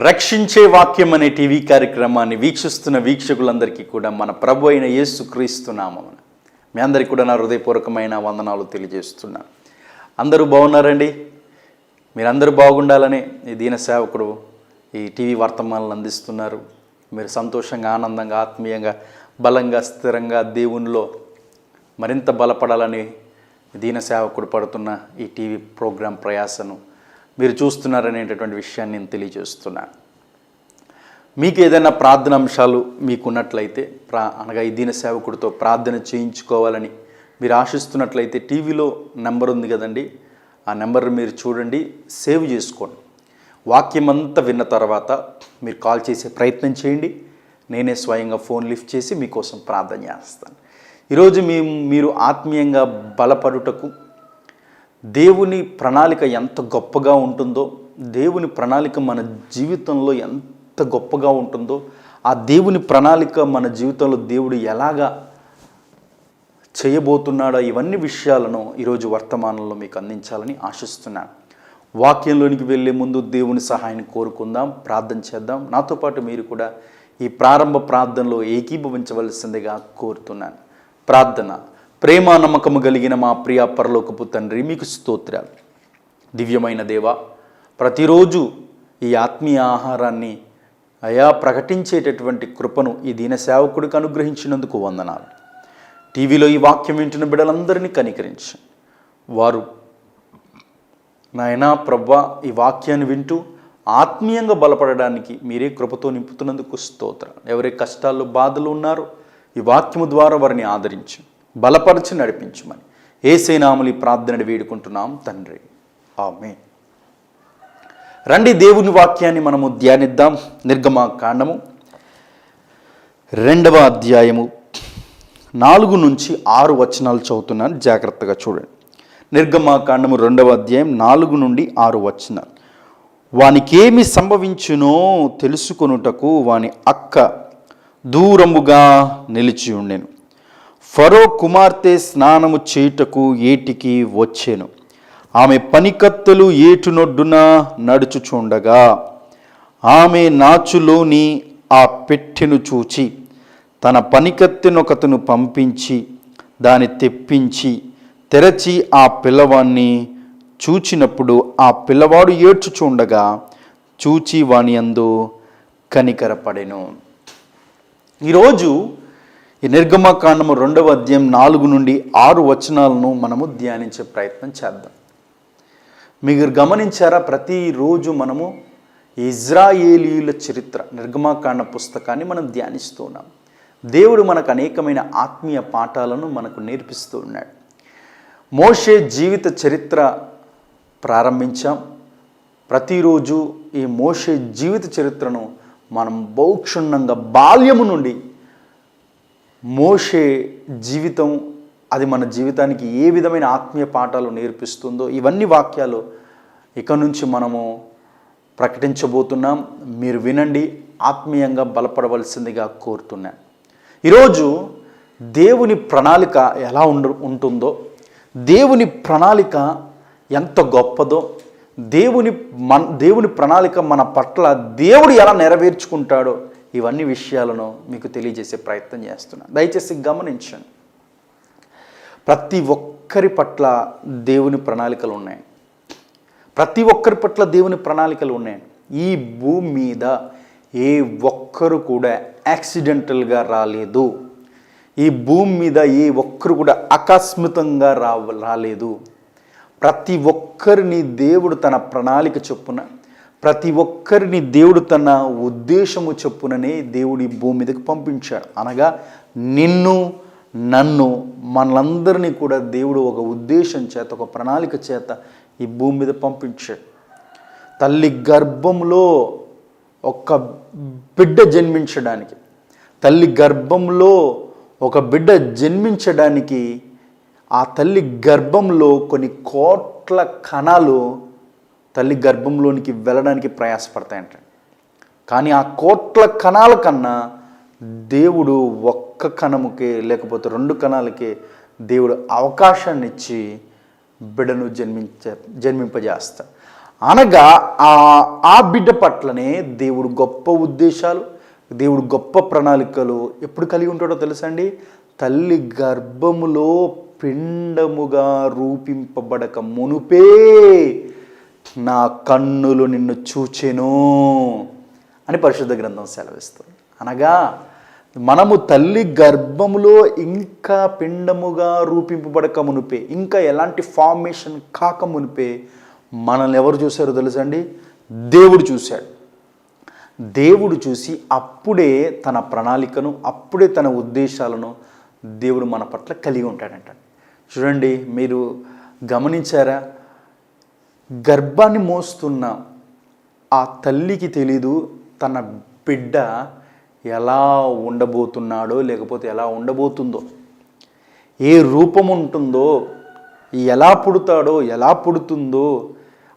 రక్షించే వాక్యం అనే టీవీ కార్యక్రమాన్ని వీక్షిస్తున్న వీక్షకులందరికీ కూడా మన ప్రభు అయిన యేసుక్రీస్తు నామమున మీ అందరికీ కూడా నా హృదయపూర్వకమైన వందనాలు తెలియజేస్తున్నాను. అందరూ బాగున్నారండి? మీరందరూ బాగుండాలని ఈ దీన సేవకుడు ఈ టీవీ వర్తమానాలను అందిస్తున్నారు. మీరు సంతోషంగా, ఆనందంగా, ఆత్మీయంగా, బలంగా, స్థిరంగా దేవునిలో మరింత బలపడాలని దీన సేవకుడు పడుతున్న ఈ టీవీ ప్రోగ్రాం ప్రయాసను మీరు చూస్తున్నారనేటటువంటి విషయాన్ని నేను తెలియజేస్తున్నాను. మీకు ఏదైనా ప్రార్థన అంశాలు మీకున్నట్లయితే అనగా ఈ దీన సేవకుడితో ప్రార్థన చేయించుకోవాలని మీరు ఆశిస్తున్నట్లయితే టీవీలో నెంబర్ ఉంది కదండి, ఆ నెంబర్ మీరు చూడండి, సేవ్ చేసుకోండి. వాక్యం అంతా విన్న తర్వాత మీరు కాల్ చేసే ప్రయత్నం చేయండి. నేనే స్వయంగా ఫోన్ లిఫ్ట్ చేసి మీకోసం ప్రార్థన చేస్తాను. ఈరోజు మీరు ఆత్మీయంగా బలపడుటకు దేవుని ప్రణాళిక ఎంత గొప్పగా ఉంటుందో, దేవుని ప్రణాళిక మన జీవితంలో ఎంత గొప్పగా ఉంటుందో, ఆ దేవుని ప్రణాళిక మన జీవితంలో దేవుడు ఎలాగా చేయబోతున్నాడో ఇవన్నీ విషయాలను ఈరోజు వర్తమానంలో మీకు అందించాలని ఆశిస్తున్నాను. వాక్యంలోనికి వెళ్ళే ముందు దేవుని సహాయాన్ని కోరుకుందాం, ప్రార్థన చేద్దాం. నాతో పాటు మీరు కూడా ఈ ప్రారంభ ప్రార్థనలో ఏకీభవించవలసిందిగా కోరుతున్నాను. ప్రార్థన. ప్రేమ నమ్మకము కలిగిన మా ప్రియ పరలోకపు తండ్రి, మీకు స్తోత్రాలు. దివ్యమైన దేవ, ప్రతిరోజు ఈ ఆత్మీయ ఆహారాన్ని ప్రకటించేటటువంటి కృపను ఈ దీన సేవకుడికి అనుగ్రహించినందుకు వందనాలు. టీవీలో ఈ వాక్యం వింటున్న బిడ్డలందరినీ కనికరించి వారు నాయనా ప్రభా ఈ వాక్యాన్ని వింటూ ఆత్మీయంగా బలపడడానికి మీరే కృపతో నింపుతున్నందుకు స్తోత్రాలు. ఎవరి కష్టాల్లో బాధలు ఉన్నారో ఈ వాక్యము ద్వారా వారిని ఆదరించి బలపరిచి నడిపించమని యేసయ్య నామములో ఈ ప్రార్థనని వేడుకుంటున్నాం తండ్రి, ఆమేన్. రండి దేవుని వాక్యాన్ని మనము ధ్యానిద్దాం. నిర్గమకాండము 2వ అధ్యాయము 4 నుంచి 6 వచనాలు చదువుతున్నాను, జాగ్రత్తగా చూడండి. నిర్గమకాండము 2వ అధ్యాయం 4 నుండి 6 వచనాలు. వానికేమి సంభవించునో తెలుసుకొనుటకు వాని అక్క దూరముగా నిలిచి ఉండెను. ఫరో కుమార్తె స్నానము చేయుటకు ఏటికి వచ్చెను. ఆమె పనికత్తెలు ఏటునొడ్డున నడుచుచుండగా ఆమె నాచులోని ఆ పెట్టెను చూచి తన పనికత్తెనొకతను పంపించి దాన్ని తెప్పించి తెరచి ఆ పిల్లవాడిని చూచినప్పుడు ఆ పిల్లవాడు ఏడ్చుచుండగా చూచి వాని యందు కనికరపడెను. ఈరోజు ఈ నిర్గమకాండము 2వ అధ్యాయం 4 నుండి 6 వచనాలను మనము ధ్యానించే ప్రయత్నం చేద్దాం. మీరు గమనించారా, ప్రతిరోజు మనము ఇజ్రాయేలీయుల చరిత్ర నిర్గమకాండ పుస్తకాన్ని మనం ధ్యానిస్తూ ఉన్నాం. దేవుడు మనకు అనేకమైన ఆత్మీయ పాఠాలను మనకు నేర్పిస్తూ ఉన్నాడు. మోషే జీవిత చరిత్ర ప్రారంభించాం. ప్రతిరోజు ఈ మోషే జీవిత చరిత్రను మనం బహుక్షుణ్ణంగా బాల్యము నుండి మోషే జీవితం అది మన జీవితానికి ఏ విధమైన ఆత్మీయ పాఠాలు నేర్పిస్తుందో ఇవన్నీ వాక్యాలు ఇక నుంచి మనము ప్రకటించబోతున్నాం. మీరు వినండి, ఆత్మీయంగా బలపడవలసిందిగా కోరుతున్నాను. ఈరోజు దేవుని ప్రణాళిక ఎలా ఉంటుందో, దేవుని ప్రణాళిక ఎంత గొప్పదో, దేవుని ప్రణాళిక మన పట్ల దేవుడు ఎలా నెరవేర్చుకుంటాడో ఇవన్నీ విషయాలను మీకు తెలియజేసే ప్రయత్నం చేస్తున్నాను. దయచేసి గమనించండి. ప్రతి ఒక్కరి పట్ల దేవుని ప్రణాళికలు ఉన్నాయి. ప్రతి ఒక్కరి పట్ల దేవుని ప్రణాళికలు ఉన్నాయి. ఈ భూమి మీద ఏ ఒక్కరు కూడా యాక్సిడెంటల్గా రాలేదు. ఈ భూమి మీద ఏ ఒక్కరు కూడా ఆకస్మికంగా రాలేదు. ప్రతి ఒక్కరిని దేవుడు తన ప్రణాళిక చొప్పున, ప్రతి ఒక్కరిని దేవుడు తన ఉద్దేశము చొప్పుననే దేవుడు ఈ భూమి మీదకి పంపించాడు. అనగా నిన్ను, నన్ను, మనందరినీ కూడా దేవుడు ఒక ఉద్దేశం చేత, ఒక ప్రణాళిక చేత ఈ భూమి మీద పంపించాడు. తల్లి గర్భంలో ఒక బిడ్డ జన్మించడానికి, తల్లి గర్భంలో ఒక బిడ్డ జన్మించడానికి ఆ తల్లి గర్భంలో కొన్ని కోట్ల కణాలు తల్లి గర్భంలోనికి వెళ్ళడానికి ప్రయాసపడతాయంట. కానీ ఆ కోట్ల కణాల కన్నా దేవుడు ఒక్క కణముకే లేకపోతే 2 కణాలకే దేవుడు అవకాశాన్ని ఇచ్చి బిడ్డను జన్మింపజేస్తాడు. అనగా ఆ బిడ్డ పట్లనే దేవుడు గొప్ప ఉద్దేశాలు, దేవుడు గొప్ప ప్రణాళికలు ఎప్పుడు కలిగి ఉంటాడో తెలుసండి? తల్లి గర్భములో పిండముగా రూపింపబడక మునుపే నా కన్నులు నిన్ను చూచెను అని పరిశుద్ధ గ్రంథం సెలవిస్తుంది. అనగా మనము తల్లి గర్భములో ఇంకా పిండముగా రూపింపబడక మునిపే, ఇంకా ఎలాంటి ఫార్మేషన్ కాక మునిపే మనల్ని ఎవరు చూశారో తెలుసండి? దేవుడు చూశాడు. దేవుడు చూసి అప్పుడే తన ప్రణాళికను, అప్పుడే తన ఉద్దేశాలను దేవుడు మన పట్ల కలిగి ఉంటాడంట. చూడండి, మీరు గమనించారా? గర్భాన్ని మోస్తున్న ఆ తల్లికి తెలీదు తన బిడ్డ ఎలా ఉండబోతున్నాడో, లేకపోతే ఎలా ఉండబోతుందో, ఏ రూపం ఉంటుందో, ఎలా పుడతాడో, ఎలా పుడుతుందో,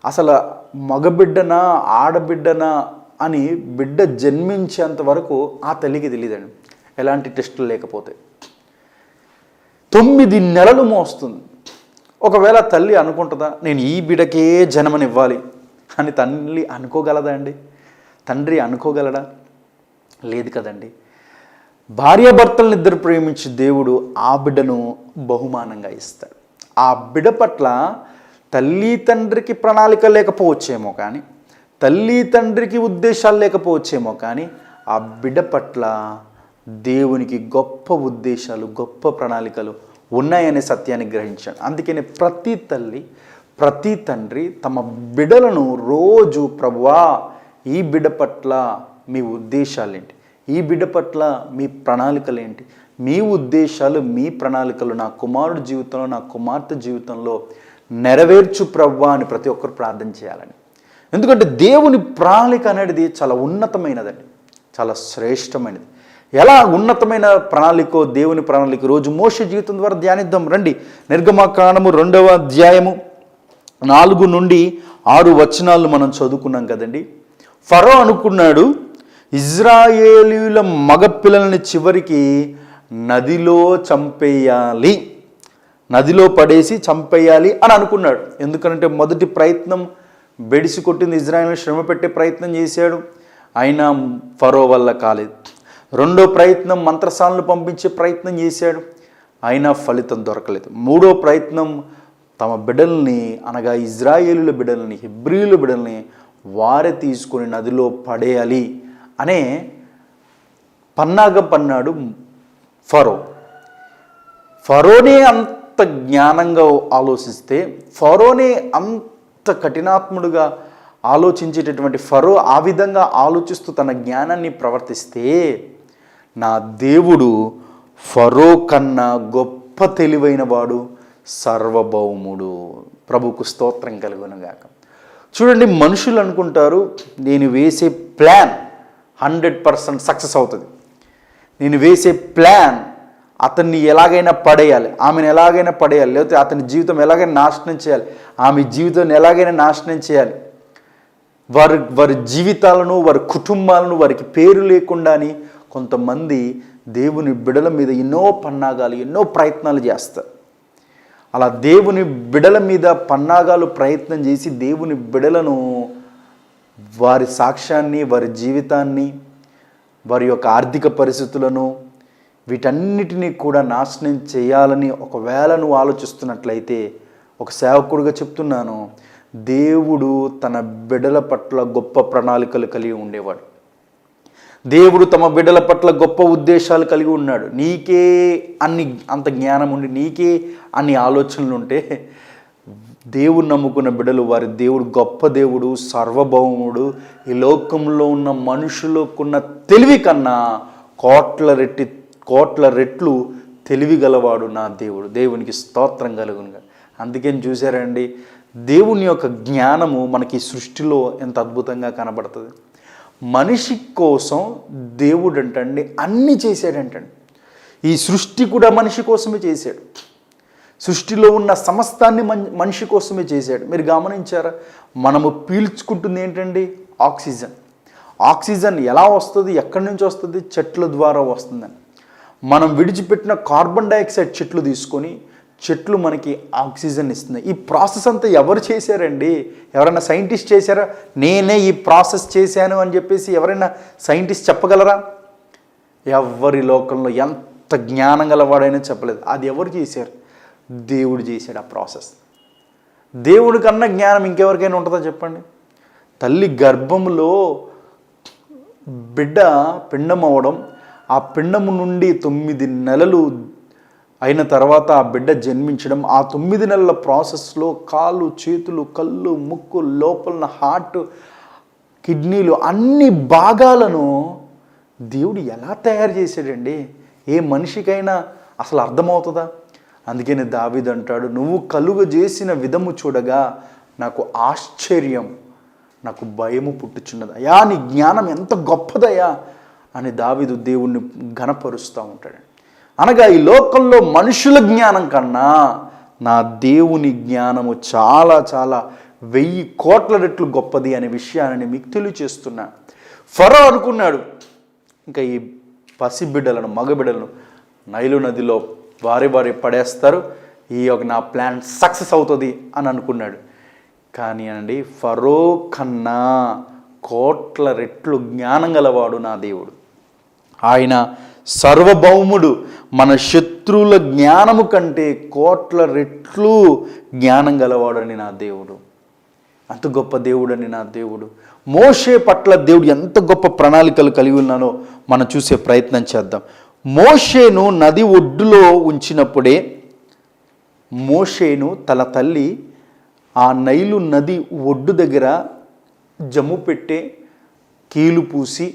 అసలు మగబిడ్డనా ఆడబిడ్డనా అని బిడ్డ జన్మించేంత వరకు ఆ తల్లికి తెలియదండి, ఎలాంటి టెస్టులు లేకపోతే. 9 నెలలు మోస్తుంది. ఒకవేళ తల్లి అనుకుంటుందా నేను ఈ బిడ్డకే జన్మనివ్వాలి అని తల్లి అనుకోగలదా అండి? తండ్రి అనుకోగలడా? లేదు కదండి. భార్యాభర్తలను ఇద్దరు ప్రేమించి దేవుడు ఆ బిడ్డను బహుమానంగా ఇస్తాడు. ఆ బిడ్డ పట్ల తల్లి తండ్రికి ప్రణాళిక లేకపోవచ్చేమో కానీ, తల్లి తండ్రికి ఉద్దేశాలు లేకపోవచ్చేమో కానీ, ఆ బిడ్డ పట్ల దేవునికి గొప్ప ఉద్దేశాలు, గొప్ప ప్రణాళికలు ఉన్నాయనే సత్యాన్ని గ్రహించాడు. అందుకనే ప్రతి తల్లి, ప్రతి తండ్రి తమ బిడ్డలను రోజు, ప్రభువా ఈ బిడ్డ పట్ల మీ ఉద్దేశాలేంటి, ఈ బిడ్డ పట్ల మీ ప్రణాళికలు ఏంటి, మీ ఉద్దేశాలు, మీ ప్రణాళికలు నా కుమారుడి జీవితంలో, నా కుమార్తె జీవితంలో నెరవేర్చు ప్రభువా అని ప్రతి ఒక్కరు ప్రార్థన చేయాలని. ఎందుకంటే దేవుని ప్రణాళిక అనేది చాలా ఉన్నతమైనదండి, చాలా శ్రేష్టమైనది. ఎలా ఉన్నతమైన ప్రణాళికో దేవుని ప్రణాళిక రోజు మోషే జీవితం ద్వారా ధ్యానిద్దాం రండి. నిర్గమకాండము 2వ అధ్యాయము 4 నుండి 6 వచనాలు మనం చదువుకున్నాం కదండి. ఫరో అనుకున్నాడు, ఇజ్రాయేలీయుల మగపిల్లల్ని చివరికి నదిలో చంపేయాలి, నదిలో పడేసి చంపేయాలి అని అనుకున్నాడు. ఎందుకంటే మొదటి ప్రయత్నం బెడిసి కొట్టింది, ఇజ్రాయేల్ని శ్రమ పెట్టే ప్రయత్నం చేశాడు, అయినా ఫరో వల్ల కాలేదు. రెండో ప్రయత్నం మంత్రసాలను పంపించే ప్రయత్నం చేశాడు, అయినా ఫలితం దొరకలేదు. మూడో ప్రయత్నం తమ బిడ్డల్ని, అనగా ఇజ్రాయేలుల బిడ్డల్ని, హెబ్రీయుల బిడ్డల్ని వారే తీసుకొని నదిలో పడేయాలి అనే పన్నాగం పన్నాడు ఫరో. ఫరోనే అంత జ్ఞానంగా ఆలోచిస్తే, ఫరోనే అంత కఠినాత్ముడుగా ఆలోచించేటటువంటి ఫరో ఆ విధంగా ఆలోచిస్తూ తన జ్ఞానాన్ని ప్రవర్తిస్తే, నా దేవుడు ఫరో కన్నా గొప్ప తెలివైన వాడు, సర్వభౌముడు. ప్రభుకు స్తోత్రం కలుగునుగాక. చూడండి, మనుషులు అనుకుంటారు నేను వేసే ప్లాన్ 100% సక్సెస్ అవుతుంది, నేను వేసే ప్లాన్ అతన్ని ఎలాగైనా పడేయాలి, ఆమెను ఎలాగైనా పడేయాలి, లేకపోతే అతని జీవితం ఎలాగైనా నాశనం చేయాలి, ఆమె జీవితాన్ని ఎలాగైనా నాశనం చేయాలి, వారి జీవితాలను, వారి కుటుంబాలను, వారికి పేరు లేకుండాని కొంతమంది దేవుని బిడల మీద ఎన్నో పన్నాగాలు, ఎన్నో ప్రయత్నాలు చేస్తారు. అలా దేవుని బిడల మీద పన్నాగాలు ప్రయత్నం చేసి దేవుని బిడలను, వారి సాక్ష్యాన్ని, వారి జీవితాన్ని, వారి యొక్క ఆర్థిక పరిస్థితులను, వీటన్నిటినీ కూడా నాశనం చేయాలని ఒకవేళ నువ్వు ఆలోచిస్తున్నట్లయితే, ఒక సేవకుడిగా చెప్తున్నాను, దేవుడు తన బిడ్డల పట్ల గొప్ప ప్రణాళికలు కలిగి ఉండేవాడు. దేవుడు తమ బిడ్డల పట్ల గొప్ప ఉద్దేశాలు కలిగి ఉన్నాడు. నీకే అంత జ్ఞానం ఉండి, నీకే అన్ని ఆలోచనలు ఉంటే, దేవుడు నమ్ముకున్న బిడ్డలు, వారి దేవుడు గొప్ప దేవుడు, సర్వభౌముడు. ఈ లోకంలో ఉన్న మనుషులకున్న తెలివి కన్నా కోట్ల రెట్లు తెలివి గలవాడు నా దేవుడు. దేవునికి స్తోత్రం కలుగునుగా. అందుకని చూసారండి, దేవుని యొక్క జ్ఞానము మనకి సృష్టిలో ఎంత అద్భుతంగా కనబడుతుంది. మనిషి కోసం దేవుడు అంటండి అన్నీ చేశాడంటండి. ఈ సృష్టి కూడా మనిషి కోసమే చేశాడు. సృష్టిలో ఉన్న సమస్తాన్ని మనిషి కోసమే చేశాడు. మీరు గమనించారా? మనము పీల్చుకుంటుంది ఏంటండి? ఆక్సిజన్. ఆక్సిజన్ ఎలా వస్తుంది, ఎక్కడి నుంచి వస్తుంది? చెట్ల ద్వారా వస్తుందని. మనం విడిచిపెట్టిన కార్బన్ డైఆక్సైడ్ చెట్లు తీసుకొని చెట్లు మనకి ఆక్సిజన్ ఇస్తున్నాయి. ఈ ప్రాసెస్ అంతా ఎవరు చేశారండి? ఎవరైనా సైంటిస్ట్ చేశారా? నేనే ఈ ప్రాసెస్ చేశాను అని చెప్పేసి ఎవరైనా సైంటిస్ట్ చెప్పగలరా? ఎవరి లోకంలో ఎంత జ్ఞానం గలవాడైనా చెప్పలేదు. అది ఎవరు చేశారు? దేవుడు చేశాడు ఆ ప్రాసెస్. దేవుడి కన్నా జ్ఞానం ఇంకెవరికైనా ఉంటుందో చెప్పండి? తల్లి గర్భంలో బిడ్డ పిండం అవ్వడం, ఆ పిండము నుండి 9 నెలలు అయిన తర్వాత ఆ బిడ్డ జన్మించడం, ఆ 9 నెలల ప్రాసెస్లో కాళ్ళు, చేతులు, కళ్ళు, ముక్కు, లోపల హార్ట్, కిడ్నీలు అన్ని భాగాలను దేవుడు ఎలా తయారు చేశాడండి? ఏ మనిషికైనా అసలు అర్థమవుతుందా? అందుకని దావీదు అంటాడు, నువ్వు కలుగజేసిన విధము చూడగా నాకు ఆశ్చర్యం, నాకు భయము పుట్టుచున్నది. అయా నీ జ్ఞానం ఎంత గొప్పదయా అని దావీదు దేవుణ్ణి ఘనపరుస్తూ ఉంటాడు. అనగా ఈ లోకంలో మనుషుల జ్ఞానం కన్నా నా దేవుని జ్ఞానము చాలా చాలా 1000 కోట్ల రెట్లు గొప్పది అనే విషయాన్ని మీకు తెలియచేస్తున్నా. ఫరో అనుకున్నాడు, ఇంకా ఈ పసిబిడ్డలను, మగబిడ్డలను నైలు నదిలో వారి పడేస్తారు, నా ప్లాన్ సక్సెస్ అవుతుంది అని అనుకున్నాడు. కానీ అండి, ఫరో కన్నా కోట్ల రెట్లు జ్ఞానం గలవాడు నా దేవుడు. ఆయన సర్వభౌముడు. మన శత్రువుల జ్ఞానము కంటే కోట్ల రెట్లు జ్ఞానం గలవాడని నా దేవుడు. అంత గొప్ప దేవుడని నా దేవుడు. మోషే పట్ల దేవుడు ఎంత గొప్ప ప్రణాళికలు కలిగి ఉన్నానో మనం చూసే ప్రయత్నం చేద్దాం. మోషేను నది ఒడ్డులో ఉంచినప్పుడే మోషేను తన తల్లి ఆ నైలు నది ఒడ్డు దగ్గర జమ్ము పెట్టే కీలు పూసి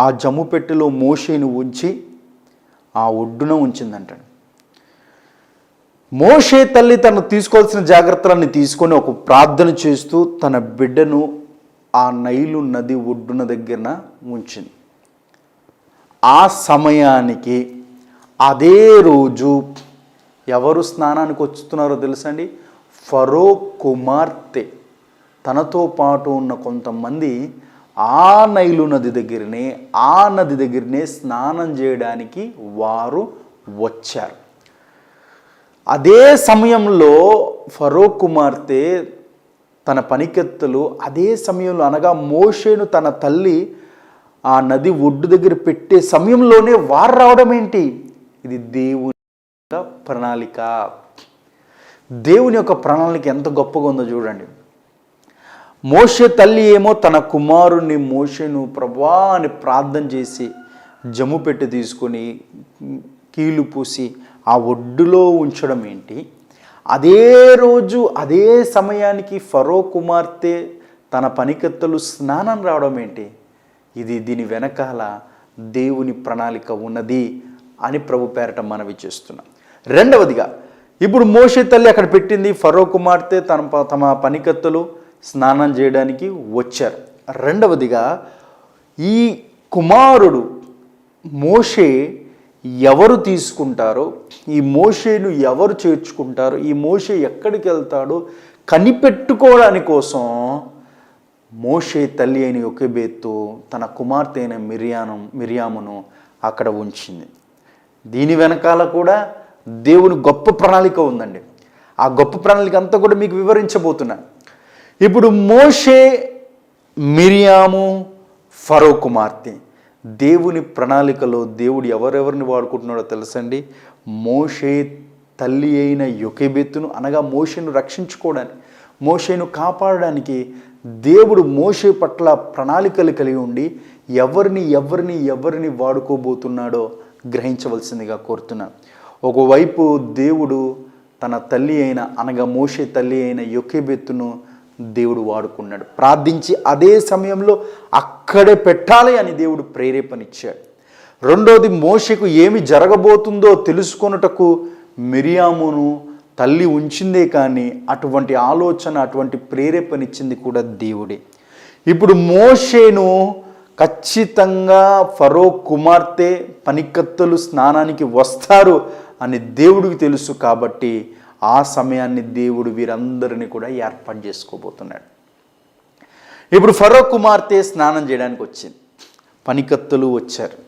ఆ జమ్ము పెట్టెలో మోషేను ఉంచి ఆ ఒడ్డున ఉంచిందంటాడు. మోషే తల్లి తను తీసుకోవాల్సిన జాగ్రత్తలన్నీ తీసుకొని ఒక ప్రార్థన చేస్తూ తన బిడ్డను ఆ నైలు నది ఒడ్డున దగ్గర ఉంచింది. ఆ సమయానికి అదే రోజు ఎవరు స్నానానికి వస్తున్నారో తెలుసండి? ఫరో కుమార్తె తనతో పాటు ఉన్న కొంతమంది ఆ నైలు నది దగ్గరనే స్నానం చేయడానికి వారు వచ్చారు. అదే సమయంలో ఫరో కుమార్తె తన పనికెత్తలు అదే సమయంలో, అనగా మోషేను తన తల్లి ఆ నది ఒడ్డు దగ్గర పెట్టే సమయంలోనే వారు రావడం ఏంటి? ఇది దేవుని ప్రణాళిక. దేవుని యొక్క ప్రణాళిక ఎంత గొప్పగా ఉందో చూడండి. మోషే తల్లి ఏమో తన కుమారుణ్ణి మోషేను ప్రభువా అని ప్రార్థన చేసి జమ్ము పెట్టి తీసుకొని కీలు పూసి ఆ ఒడ్డులో ఉంచడం ఏంటి? అదే రోజు అదే సమయానికి ఫరో కుమార్తె తన పనికత్తలు స్నానం రావడం ఏంటి? దీని వెనకాల దేవుని ప్రణాళిక ఉన్నది అని ప్రభు పేరట మనవి చేస్తున్నాం. రెండవదిగా, ఇప్పుడు మోషే తల్లి అక్కడ పెట్టింది, ఫరో కుమార్తె తమ పనికత్తలు స్నానం చేయడానికి వచ్చారు. రెండవదిగా, ఈ కుమారుడు మోషే ఎవరు తీసుకుంటారో, ఈ మోషేను ఎవరు చేర్చుకుంటారో, ఈ మోషే ఎక్కడికి వెళ్తాడో కనిపెట్టుకోవడానికి కోసం మోషే తల్లి అయిన యొకెబెతు తన కుమార్తె అయిన మిరియామును అక్కడ ఉంచింది. దీని వెనకాల కూడా దేవుని గొప్ప ప్రణాళిక ఉందండి. ఆ గొప్ప ప్రణాళిక అంతా కూడా మీకు వివరించబోతున్నా. ఇప్పుడు మోషే, మిరియాము, ఫరో కుమార్తె, దేవుని ప్రణాళికలో దేవుడు ఎవరెవరిని వాడుకుంటున్నాడో తెలుసండి? మోషే తల్లి అయిన యొకెబెతును, అనగా మోషేను రక్షించుకోవడానికి, మోషేను కాపాడడానికి దేవుడు మోషే పట్ల ప్రణాళికలు కలిగి ఉండి ఎవరిని వాడుకోబోతున్నాడో గ్రహించవలసిందిగా కోరుతున్నాను. ఒకవైపు దేవుడు తన తల్లి అయిన, అనగా మోషే తల్లి అయిన యొకెబెతును దేవుడు వాడుకున్నాడు. ప్రార్థించి అదే సమయంలో అక్కడే పెట్టాలి అని దేవుడు ప్రేరేపణిచ్చాడు. రెండోది, మోషేకు ఏమి జరగబోతుందో తెలుసుకొనుటకు మిరియామును తల్లి ఉంచిందే కానీ అటువంటి ఆలోచన, అటువంటి ప్రేరేపణిచ్చింది కూడా దేవుడే. ఇప్పుడు మోషేను ఖచ్చితంగా ఫరో కుమార్తె పనికత్తలు స్నానానికి వస్తారు అని దేవుడికి తెలుసు. కాబట్టి ఆ సమయాన్ని దేవుడు వీరందరినీ కూడా ఏర్పాటు చేసుకోబోతున్నాడు. ఇప్పుడు ఫరో కుమార్తె స్నానం చేయడానికి వచ్చింది, పనికత్తలు వచ్చారు.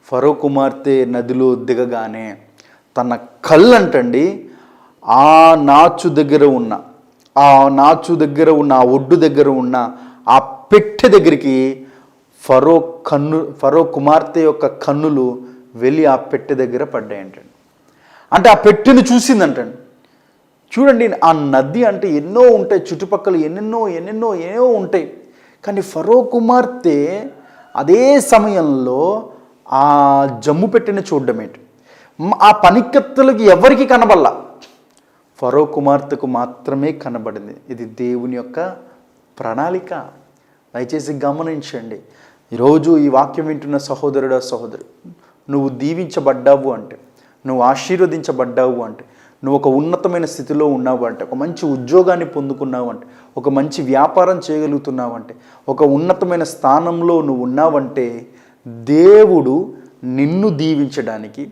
ఫరో కుమార్తె నదిలో దిగగానే తన కళ్ళంటండి ఆ నాచు దగ్గర ఉన్న ఆ ఒడ్డు దగ్గర ఉన్న ఆ పెట్టె దగ్గరికి ఫరో కుమార్తె యొక్క కన్నులు వెళ్ళి ఆ పెట్టె దగ్గర పడ్డాయంటండి. అంటే ఆ పెట్టెను చూసిందంటండి. చూడండి, ఆ నది అంటే ఎన్నో ఉంటాయి, చుట్టుపక్కల ఎన్నెన్నో ఉంటాయి. కానీ ఫరో కుమార్తె అదే సమయంలో ఆ జమ్ము పెట్టెను చూడడం ఏంటి, ఆ పనికత్తులకి ఎవరికి కనబడలా, ఫరో కుమార్తెకు మాత్రమే కనబడింది. ఇది దేవుని యొక్క ప్రణాళిక. దయచేసి గమనించండి. ఈరోజు ఈ వాక్యం వింటున్న సహోదరుడా సహోదరు, నువ్వు దీవించబడ్డావు అంటే, నువ్వు ఆశీర్వదించబడ్డావు అంటే, నువ్వు ఒక ఉన్నతమైన స్థితిలో ఉన్నావు అంటే, ఒక మంచి ఉద్యోగాన్ని పొందుకున్నావు అంటే, ఒక మంచి వ్యాపారం చేయగలుగుతున్నావు అంటే, ఒక ఉన్నతమైన స్థానంలో నువ్వు ఉన్నావంటే, దేవుడు నిన్ను దీవించడానికి,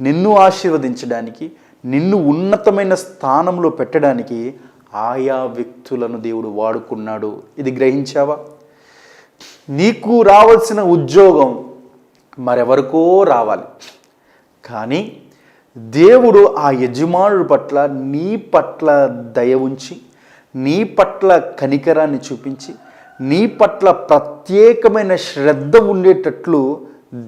నిన్ను ఆశీర్వదించడానికి, నిన్ను ఉన్నతమైన స్థానంలో పెట్టడానికి ఆయా వ్యక్తులను దేవుడు వాడుకున్నాడు. ఇది గ్రహించావా? నీకు రావాల్సిన ఉద్యోగం మరెవరికో రావాలి, కానీ దేవుడు ఆ యజమానుడి పట్ల, నీ పట్ల దయ ఉంచి, నీ పట్ల కనికరాన్ని చూపించి, నీ పట్ల ప్రత్యేకమైన శ్రద్ధ ఉండేటట్లు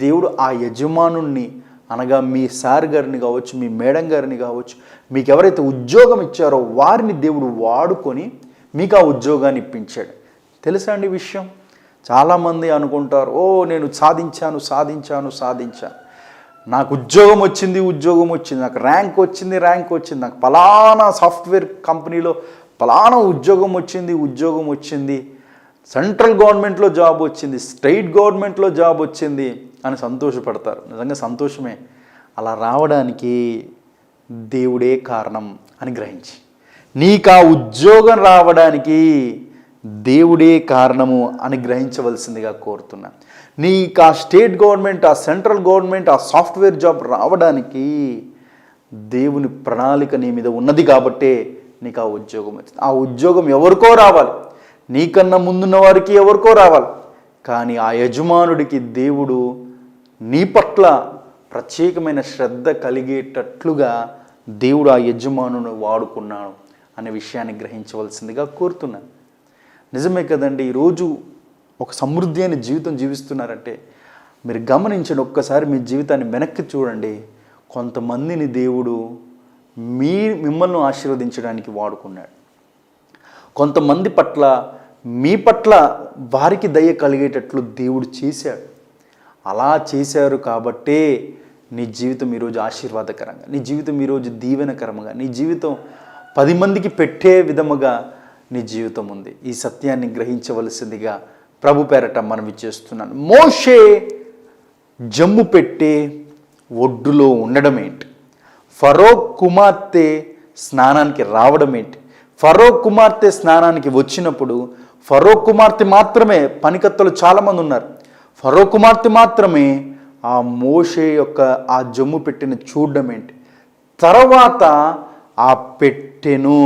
దేవుడు ఆ యజమానుణ్ణి, అనగా మీ సార్ గారిని కావచ్చు, మీ మేడం గారిని కావచ్చు, మీకు ఎవరైతే ఉద్యోగం ఇచ్చారో వారిని దేవుడు వాడుకొని మీకు ఆ ఉద్యోగాన్ని ఇప్పించాడు. తెలుసా అండి విషయం? చాలామంది అనుకుంటారు, నేను సాధించాను, నాకు ఉద్యోగం వచ్చింది, నాకు ర్యాంక్ వచ్చింది, నాకు పలానా సాఫ్ట్వేర్ కంపెనీలో పలానా ఉద్యోగం వచ్చింది, సెంట్రల్ గవర్నమెంట్లో జాబ్ వచ్చింది, స్టేట్ గవర్నమెంట్లో జాబ్ వచ్చింది అని సంతోషపడతారు. నిజంగా సంతోషమే. అలా రావడానికి దేవుడే కారణం అని గ్రహించి, నీకు ఆ ఉద్యోగం రావడానికి దేవుడే కారణము అని గ్రహించవలసిందిగా కోరుతున్నా. నీకు ఆ స్టేట్ గవర్నమెంట్, ఆ సెంట్రల్ గవర్నమెంట్, ఆ సాఫ్ట్వేర్ జాబ్ రావడానికి దేవుని ప్రణాళిక నీ మీద ఉన్నది కాబట్టే నీకు ఆ ఉద్యోగం వచ్చింది. ఆ ఉద్యోగం ఎవరికో రావాలి, నీకన్నా ముందున్న వారికి ఎవరికో రావాలి, కానీ ఆ యజమానుడికి దేవుడు నీ పట్ల ప్రత్యేకమైన శ్రద్ధ కలిగేటట్లుగా దేవుడు ఆ యజమానుని వాడుకున్నాడు అనే విషయాన్ని గ్రహించవలసిందిగా కోరుతున్నాను. నిజమే కదండి. ఈరోజు ఒక సమృద్ధి అయిన జీవితం జీవిస్తున్నారంటే మీరు గమనించండి, ఒక్కసారి మీ జీవితాన్ని వెనక్కి చూడండి. కొంతమందిని దేవుడు మిమ్మల్ని ఆశీర్వదించడానికి వాడుకున్నాడు. కొంతమంది పట్ల, మీ పట్ల వారికి దయ కలిగేటట్లు దేవుడు చేశాడు. అలా చేశారు కాబట్టే నీ జీవితం ఈరోజు ఆశీర్వాదకరంగా, నీ జీవితం ఈరోజు దీవెనకరంగా, నీ జీవితం 10 మందికి పెట్టే విధముగా నీ జీవితం ఉంది. ఈ సత్యాన్ని గ్రహించవలసిందిగా ప్రభు పేరట మనవి చేస్తున్నాను. మోషే జమ్ము పెట్టే ఒడ్డులో ఉండడం ఏంటి? ఫరో కుమార్తె స్నానానికి రావడం ఏంటి? ఫరో కుమార్తె స్నానానికి వచ్చినప్పుడు ఫరో కుమార్తె మాత్రమే, పనికత్తలు చాలామంది ఉన్నారు, ఫరో కుమార్తె మాత్రమే ఆ మోషే యొక్క ఆ జమ్ము పెట్టెను చూడడం ఏంటి? తర్వాత ఆ పెట్టెను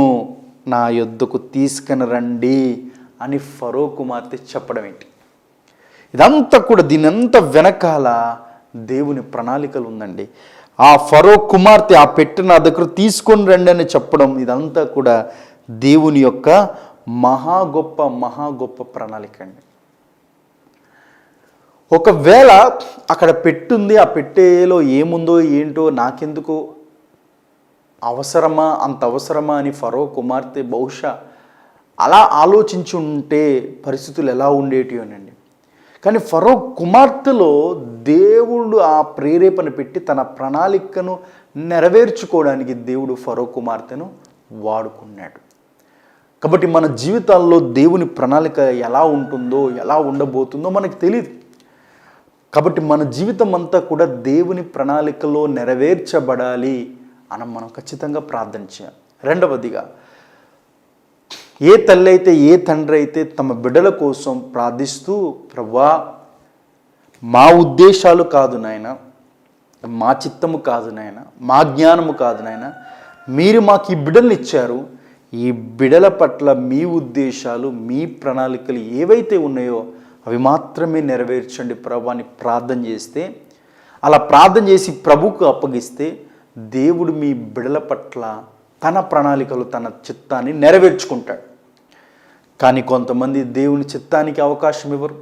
నా యొద్దకు తీసుకుని రండి అని ఫరో కుమార్తె చెప్పడం ఏంటి? ఇదంతా కూడా, దీనంతా వెనకాల దేవుని ప్రణాళికలు ఉందండి. ఆ ఫరో కుమార్తె ఆ పెట్టెను నా దగ్గర తీసుకొని రండి అని చెప్పడం, ఇదంతా కూడా దేవుని యొక్క మహా గొప్ప ప్రణాళిక అండి. ఒకవేళ అక్కడ పెట్టుంది, ఆ పెట్టెలో ఏముందో ఏంటో నాకెందుకు, అంత అవసరమా అని ఫరో కుమార్తె బహుశా అలా ఆలోచించి ఉంటే పరిస్థితులు ఎలా ఉండేటివోనండి. కానీ ఫరో కుమార్తెలో దేవుడు ఆ ప్రేరేపణ పెట్టి తన ప్రణాళికను నెరవేర్చుకోవడానికి దేవుడు ఫరో కుమార్తెను వాడుకున్నాడు. కాబట్టి మన జీవితాల్లో దేవుని ప్రణాళిక ఎలా ఉంటుందో, ఎలా ఉండబోతుందో మనకు తెలియదు. కాబట్టి మన జీవితం అంతా కూడా దేవుని ప్రణాళికలో నెరవేర్చబడాలి అని మనం ఖచ్చితంగా ప్రార్థన చేయాలి. రెండవదిగా, ఏ తల్లి అయితే, ఏ తండ్రి అయితే తమ బిడ్డల కోసం ప్రార్థిస్తూ, ప్రభువా మా ఉద్దేశాలు కాదు నాయన, మా చిత్తము కాదు నాయన, మా జ్ఞానము కాదు నాయన, మీరు మాకు ఈ బిడ్డలను ఇచ్చారు, ఈ బిడ్డల పట్ల మీ ఉద్దేశాలు, మీ ప్రణాళికలు ఏవైతే ఉన్నాయో అవి మాత్రమే నెరవేర్చండి ప్రభు అని ప్రార్థన చేస్తే, అలా ప్రార్థన చేసి ప్రభుకు అప్పగిస్తే దేవుడు మీ బిడ్డల పట్ల తన ప్రణాళికలు తన చిత్తాన్ని నెరవేర్చుకుంటాడు. కానీ కొంతమంది దేవుని చిత్తానికి అవకాశం ఇవ్వరు.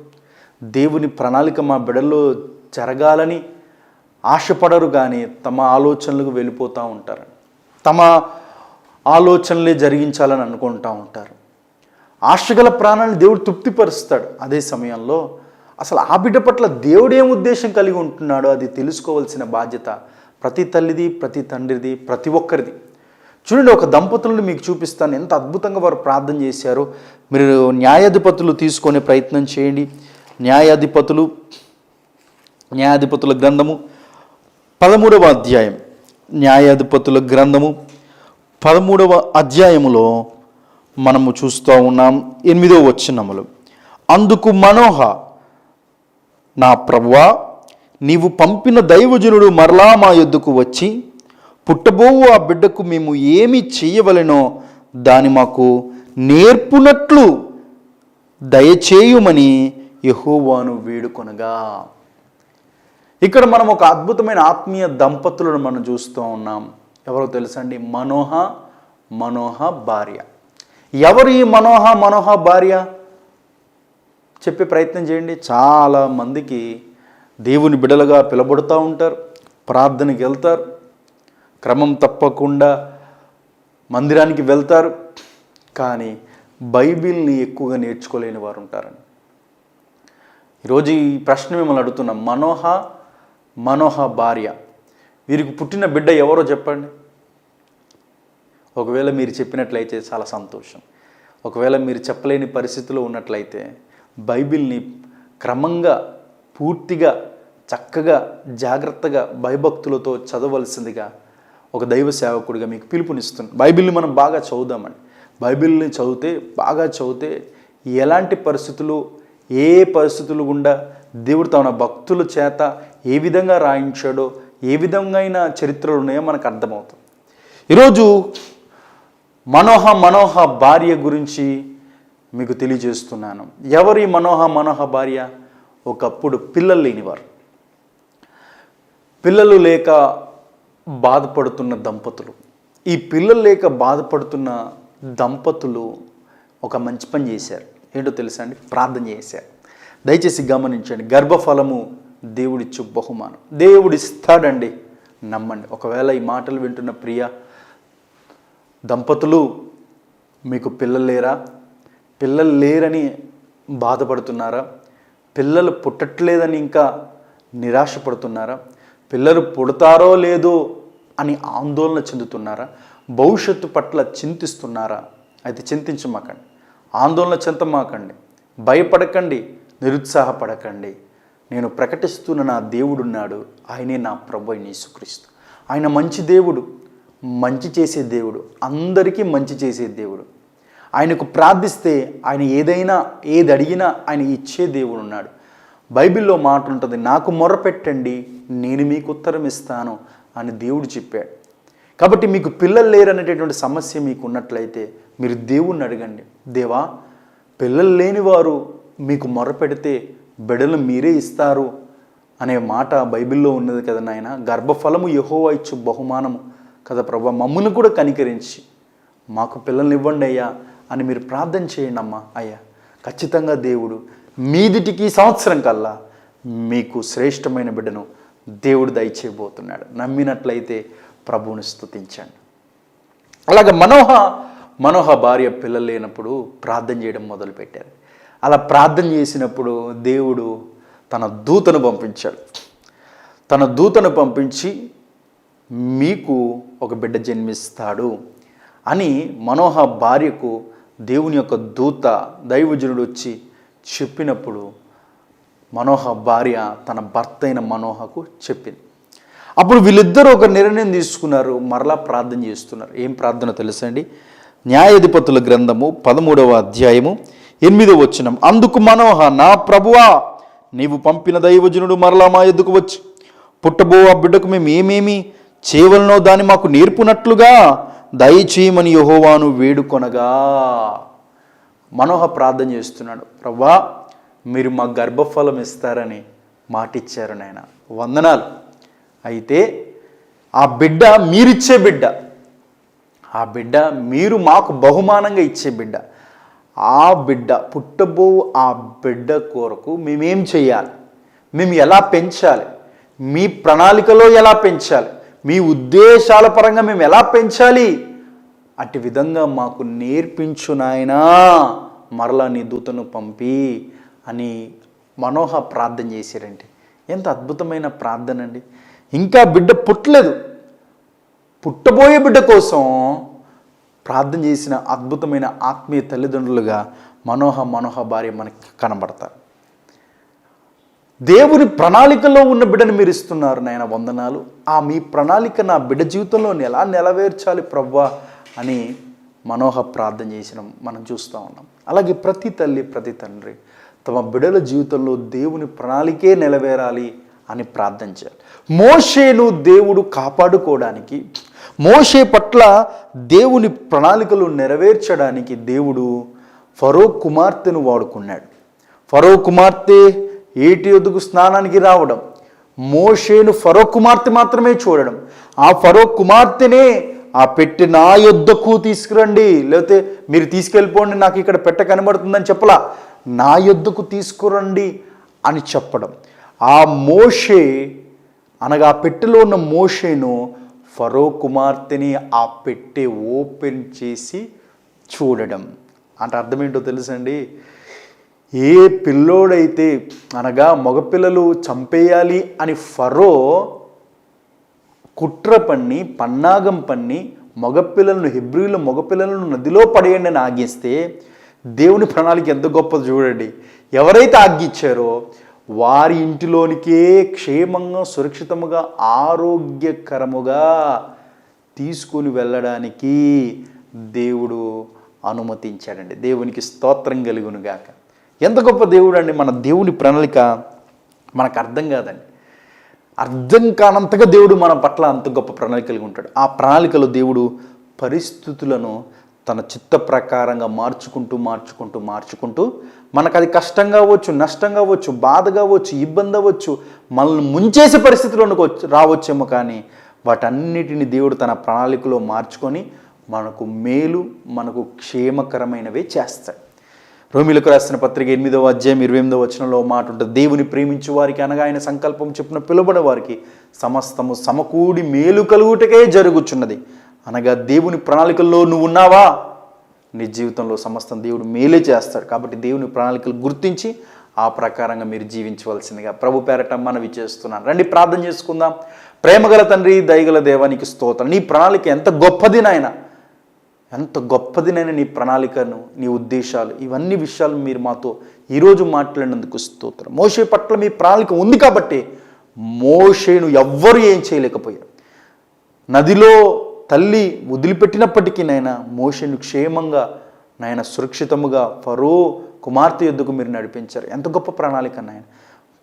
దేవుని ప్రణాళిక మా బిడ్డల్లో జరగాలని ఆశపడరు, కానీ తమ ఆలోచనలకు వెళ్ళిపోతూ ఉంటారు. తమ ఆలోచనలే జరిగించాలని అనుకుంటూ ఉంటారు. ఆశగల ప్రాణాన్ని దేవుడు తృప్తిపరుస్తాడు. అదే సమయంలో అసలు ఆ బిడ్డ పట్ల దేవుడు ఏం ఉద్దేశం కలిగి ఉంటున్నాడో అది తెలుసుకోవాల్సిన బాధ్యత ప్రతి తల్లిది, ప్రతి తండ్రిది, ప్రతి ఒక్కరిది. చూడండి, ఒక దంపతులను మీకు చూపిస్తాను, ఎంత అద్భుతంగా వారు ప్రార్థన చేశారో. మీరు న్యాయాధిపతులు తీసుకునే ప్రయత్నం చేయండి. న్యాయాధిపతుల గ్రంథము 13వ అధ్యాయం. న్యాయాధిపతుల గ్రంథము 13వ అధ్యాయములో మనము చూస్తూ ఉన్నాం 8వ వచనములు. అందుకు మనోహ, నా ప్రభువా, నీవు పంపిన దైవజనుడు మరలా మా యొద్దకు వచ్చి పుట్టబోవు ఆ బిడ్డకు మేము ఏమి చేయవలెనో దాని మాకు నేర్పునట్లు దయచేయుమని యెహోవాను వేడుకొనగా. ఇక్కడ మనం ఒక అద్భుతమైన ఆత్మీయ దంపతులను మనం చూస్తూ ఉన్నాం. ఎవరో తెలుసండి? మనోహ భార్య. ఎవరు ఈ మనోహ భార్య? చెప్పే ప్రయత్నం చేయండి. చాలా మందికి దేవుని బిడ్డలుగా పిలబడుతూ ఉంటారు, ప్రార్థనకి వెళ్తారు, క్రమం తప్పకుండా మందిరానికి వెళ్తారు, కానీ బైబిల్ని ఎక్కువగా నేర్చుకోలేని వారు ఉంటారని. ఈరోజు ఈ ప్రశ్న మిమ్మల్ని అడుగుతున్నాం. మనోహ భార్య, వీరికి పుట్టిన బిడ్డ ఎవరో చెప్పండి. ఒకవేళ మీరు చెప్పినట్లయితే చాలా సంతోషం. ఒకవేళ మీరు చెప్పలేని పరిస్థితిలో ఉన్నట్లయితే బైబిల్ని క్రమంగా, పూర్తిగా, చక్కగా, జాగ్రత్తగా, భయభక్తులతో చదవలసిందిగా ఒక దైవ సేవకుడిగా మీకు పిలుపునిస్తున్నాను. బైబిల్ని మనం బాగా చదువుదామండి. బైబిల్ని బాగా చదివితే ఎలాంటి పరిస్థితులు, ఏ పరిస్థితులు గుండా దేవుడు తన భక్తుల చేత ఏ విధంగా రాయించాడో, ఏ విధంగా చరిత్రలు ఉన్నాయో మనకు అర్థమవుతుంది. ఈరోజు మనోహ భార్య గురించి మీకు తెలియజేస్తున్నాను. ఎవరు ఈ మనోహ భార్య? ఒకప్పుడు పిల్లలు లేనివారు, పిల్లలు లేక బాధపడుతున్న దంపతులు. ఈ పిల్లలు లేక బాధపడుతున్న దంపతులు ఒక మంచి పని చేశారు. ఏంటో తెలుసా అండి? ప్రార్థన చేశారు. దయచేసి గమనించండి. గర్భఫలము దేవుడిచ్చు బహుమానం. దేవుడిస్తాడండి, నమ్మండి. ఒకవేళ ఈ మాటలు వింటున్న ప్రియ దంపతులు, మీకు పిల్లలు లేరని బాధపడుతున్నారా? పిల్లలు పుట్టట్లేదని ఇంకా నిరాశపడుతున్నారా? పిల్లలు పుడతారో లేదో అని ఆందోళన చెందుతున్నారా? భవిష్యత్తు పట్ల చింతిస్తున్నారా? అయితే చింతించమాకండి, ఆందోళన చెందమాకండి, భయపడకండి, నిరుత్సాహపడకండి. నేను ప్రకటిస్తున్న నా దేవుడున్నాడు. ఆయనే నా ప్రభు యేసుక్రీస్తు. ఆయన మంచి దేవుడు, మంచి చేసే దేవుడు, అందరికీ మంచి చేసే దేవుడు. ఆయనకు ప్రార్థిస్తే ఆయన ఏది అడిగినా ఆయన ఇచ్చే దేవుడు ఉన్నాడు. బైబిల్లో మాట ఉంటుంది, నాకు మొర్రపెట్టండి నేను మీకు ఉత్తరం ఇస్తాను అని దేవుడు చెప్పాడు. కాబట్టి మీకు పిల్లలు లేరనేటటువంటి సమస్య మీకు ఉన్నట్లయితే మీరు దేవుణ్ణి అడగండి. దేవా, పిల్లలు లేనివారు మీకు మొర్రపెడితే బిడ్డలు మీరే ఇస్తారు అనే మాట బైబిల్లో ఉన్నది కదా నాయన. గర్భఫలము యెహోవా ఇచ్చు బహుమానము కదా ప్రభు, మమ్మల్ని కూడా కనికరించి మాకు పిల్లల్ని ఇవ్వండి అయ్యా అని మీరు ప్రార్థన చేయండి అమ్మా. అయ్యా, ఖచ్చితంగా దేవుడు మీదిటికి సంవత్సరం కల్లా మీకు శ్రేష్టమైన బిడ్డను దేవుడు దయచేయబోతున్నాడు. నమ్మినట్లయితే ప్రభువుని స్తుతించండి. అలాగే మనోహ భార్య పిల్లలు లేనప్పుడు ప్రార్థన చేయడం మొదలుపెట్టారు. అలా ప్రార్థన చేసినప్పుడు దేవుడు తన దూతను పంపించాడు. తన దూతను పంపించి మీకు ఒక బిడ్డ జన్మిస్తాడు అని మనోహ భార్యకు దేవుని యొక్క దూత, దైవజనుడు వచ్చి చెప్పినప్పుడు మనోహ భార్య తన భర్త అయిన మనోహకు చెప్పింది. అప్పుడు వీళ్ళిద్దరూ ఒక నిర్ణయం తీసుకున్నారు, మరలా ప్రార్థన చేస్తున్నారు. ఏం ప్రార్థన తెలుసండి? న్యాయాధిపతుల గ్రంథము 13వ అధ్యాయము 8వ వచనం. అందుకు మనోహ, నా ప్రభువా, నీవు పంపిన దైవజనుడు మరలా మా ఎద్దుకు వచ్చి పుట్టబో ఆ బిడ్డకు మేము ఏమేమి చేయవలనో దాన్ని మాకు నేర్పునట్లుగా దయచేయమని యెహోవాను వేడుకొనగా. మనోహ ప్రార్థన చేస్తున్నాడు, ప్రభువా, మీరు మా గర్భఫలం ఇస్తారని మాటిచ్చారు నాయన, వందనాలు. అయితే ఆ బిడ్డ మీరిచ్చే బిడ్డ, ఆ బిడ్డ మీరు మాకు బహుమానంగా ఇచ్చే బిడ్డ. ఆ బిడ్డ పుట్టబో ఆ బిడ్డ కొరకు మేమేం చేయాలి, మేము ఎలా పెంచాలి, మీ ప్రణాళికలో ఎలా పెంచాలి, మీ ఉద్దేశాల పరంగా మేము ఎలా పెంచాలి, అటు విధంగా మాకు నేర్పించు నాయనా, మరలా నీ దూతను పంపి అని మనోహ ప్రార్థన చేశారండి. ఎంత అద్భుతమైన ప్రార్థన అండి. ఇంకా బిడ్డ పుట్టలేదు, పుట్టబోయే బిడ్డ కోసం ప్రార్థన చేసిన అద్భుతమైన ఆత్మీయ తల్లిదండ్రులుగా మనోహ భార్య మనకి కనబడతారు. దేవుని ప్రణాళికలో ఉన్న బిడ్డను మీరు ఇస్తున్నారు నాయన, వందనాలు. ఆ మీ ప్రణాళిక నా బిడ్డ జీవితంలో ఎలా నెరవేర్చాలి ప్రభువా అని మనోహ ప్రార్థన చేసిన మనం చూస్తూ ఉన్నాం. అలాగే ప్రతి తల్లి ప్రతి తండ్రి తమ బిడ్డల జీవితంలో దేవుని ప్రణాళికే నెరవేరాలి అని ప్రార్థన చేయాలి. మోషేను దేవుడు కాపాడుకోవడానికి, మోషే పట్ల దేవుని ప్రణాళికలు నెరవేర్చడానికి దేవుడు ఫరో కుమార్తెను వాడుకున్నాడు. ఫరో కుమార్తె ఏటి యొద్దకు స్నానానికి రావడం, మోషేను ఫరో కుమార్తె మాత్రమే చూడడం, ఆ ఫరో కుమార్తెనే ఆ పెట్టె నా యొద్దకు తీసుకురండి, లేకపోతే మీరు తీసుకెళ్ళిపోండి నాకు ఇక్కడ పెట్టె కనబడుతుందని చెప్పలా, నా యొద్దకు తీసుకురండి అని చెప్పడం. ఆ మోషే అనగా ఆ పెట్టెలో ఉన్న మోషేను ఫరో కుమార్తెని ఆ పెట్టె ఓపెన్ చేసి చూడడం అంటే అర్థం ఏంటో తెలుసండి. ఏ పిల్లోడైతే అనగా మగపిల్లలు చంపేయాలి అని ఫరో కుట్ర పన్ని పన్నాగం పన్ని మగపిల్లలను హెబ్రీల మగపిల్లలను నదిలో పడేయండి అని ఆగిస్తే దేవుని ప్రణాళిక ఎంత గొప్పది చూడండి. ఎవరైతే ఆగిచ్చారో వారి ఇంటిలోనికే క్షేమంగా సురక్షితముగా ఆరోగ్యకరముగా తీసుకుని వెళ్ళడానికి దేవుడు అనుమతించాడండి. దేవునికి స్తోత్రం కలుగునుగాక. ఎంత గొప్ప దేవుడు అండి. మన దేవుని ప్రణాళిక మనకు అర్థం కాదండి. అర్థం కానంతగా దేవుడు మన పట్ల అంత గొప్ప ప్రణాళిక కలిగి ఉంటాడు. ఆ ప్రణాళికలో దేవుడు పరిస్థితులను తన చిత్త ప్రకారంగా మార్చుకుంటూ మనకు అది కష్టం కావచ్చు, నష్టం కావచ్చు, బాధ కావచ్చు, ఇబ్బంది అవ్వచ్చు, మనల్ని ముంచేసే పరిస్థితుల్లోకి రావచ్చేమో, కానీ వాటన్నిటిని దేవుడు తన ప్రణాళికలో మార్చుకొని మనకు మేలు, మనకు క్షేమకరమైనవే చేస్తాడు. రోమీలకు రాసిన పత్రిక 8వ అధ్యాయం 28వ వచనంలో మాట ఉంటుంది, దేవుని ప్రేమించు వారికి అనగా ఆయన సంకల్పం చొప్పున పిలువబడే వారికి సమస్తము సమకూడి మేలు కలుగుటకే జరుగుచున్నది. అనగా దేవుని ప్రణాళికల్లో నువ్వు ఉన్నావా, నీ జీవితంలో సమస్తం దేవుడు మేలే చేస్తాడు. కాబట్టి దేవుని ప్రణాళికలు గుర్తించి ఆ ప్రకారంగా మీరు జీవించవలసిందిగా ప్రభు పేరట మనవి చేస్తున్నాను. రండి ప్రార్థన చేసుకుందాం. ప్రేమగల తండ్రి, దయగల దేవానికి స్తోత్రం. నీ ప్రణాళిక ఎంత గొప్పది నాయన, ఎంత గొప్పదినైనా నీ ప్రణాళికను, నీ ఉద్దేశాలు, ఇవన్నీ విషయాలు మీరు మాతో ఈరోజు మాట్లాడినందుకు స్తోత్రం. మోషే పట్ల మీ ప్రణాళిక ఉంది కాబట్టి మోషేను ఎవ్వరు ఏం చేయలేకపోయారు. నదిలో తల్లి వదిలిపెట్టినప్పటికీ నాయన మోషేను క్షేమంగా నాయన సురక్షితముగా ఫరో కుమార్తె యొద్దకు మీరు నడిపించారు. ఎంత గొప్ప ప్రణాళిక నాయన.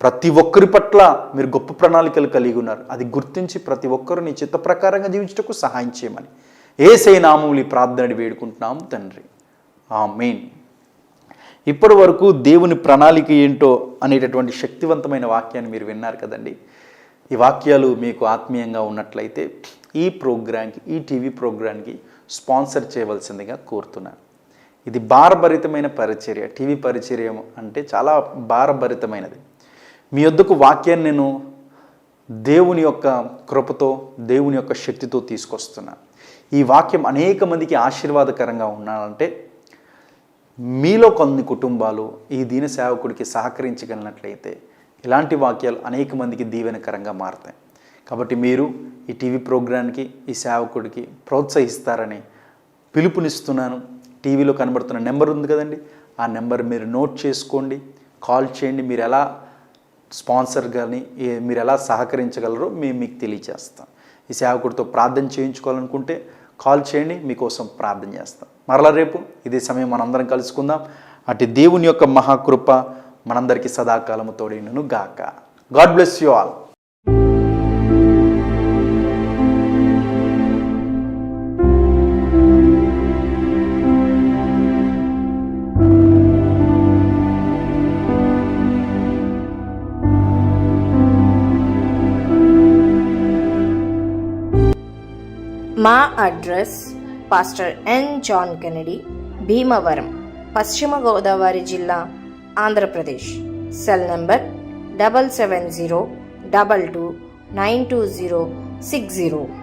ప్రతి ఒక్కరి పట్ల మీరు గొప్ప ప్రణాళికలు కలిగి ఉన్నారు. అది గుర్తించి ప్రతి ఒక్కరు నీ చిత్త ప్రకారంగా జీవించటకు సహాయం చేయమని యేసయ్య నామములో ప్రార్థన వేడుకుంటున్నాం తండ్రి, ఆమేన్. ఇప్పటి వరకు దేవుని ప్రణాళిక ఏంటో అనేటటువంటి శక్తివంతమైన వాక్యాన్ని మీరు విన్నారు కదండి. ఈ వాక్యాలు మీకు ఆత్మీయంగా ఉన్నట్లయితే ఈ ప్రోగ్రాంకి, ఈ టీవీ ప్రోగ్రాంకి స్పాన్సర్ చేయవలసిందిగా కోరుతున్నాను. ఇది భారభరితమైన పరిచర్య. టీవీ పరిచర్య అంటే చాలా భారభరితమైనది. మీ వద్దకు వాక్యాన్ని నేను దేవుని యొక్క కృపతో, దేవుని యొక్క శక్తితో తీసుకొస్తున్నాను. ఈ వాక్యం అనేక మందికి ఆశీర్వాదకరంగా ఉండాలంటే మీలో కొన్ని కుటుంబాలు ఈ దీన సేవకుడికి సహకరించగలిగినట్లయితే ఇలాంటి వాక్యాలు అనేక మందికి దీవెనకరంగా మారుతాయి. కాబట్టి మీరు ఈ టీవీ ప్రోగ్రాంకి, ఈ సేవకుడికి ప్రోత్సహిస్తారని పిలుపునిస్తున్నాను. టీవీలో కనబడుతున్న నెంబర్ ఉంది కదండి, ఆ నెంబర్ మీరు నోట్ చేసుకోండి, కాల్ చేయండి. మీరు ఎలా స్పాన్సర్ కానీ మీరు ఎలా సహకరించగలరో మేము మీకు తెలియజేస్తాం. ఈ సేవకుడితో ప్రార్థన చేయించుకోవాలనుకుంటే కాల్ చేయండి, మీకోసం ప్రార్థన చేస్తాం. మరలా రేపు ఇదే సమయం మనందరం కలుసుకుందాం. అటు దేవుని యొక్క మహాకృప మనందరికీ సదాకాలము తోడైనను గాక. God bless you all. మా address pastor N John Kennedy, Bhimavaram, పశ్చిమ గోదావరి జిల్లా, ఆంధ్రప్రదేశ్. Cell number 7702292060.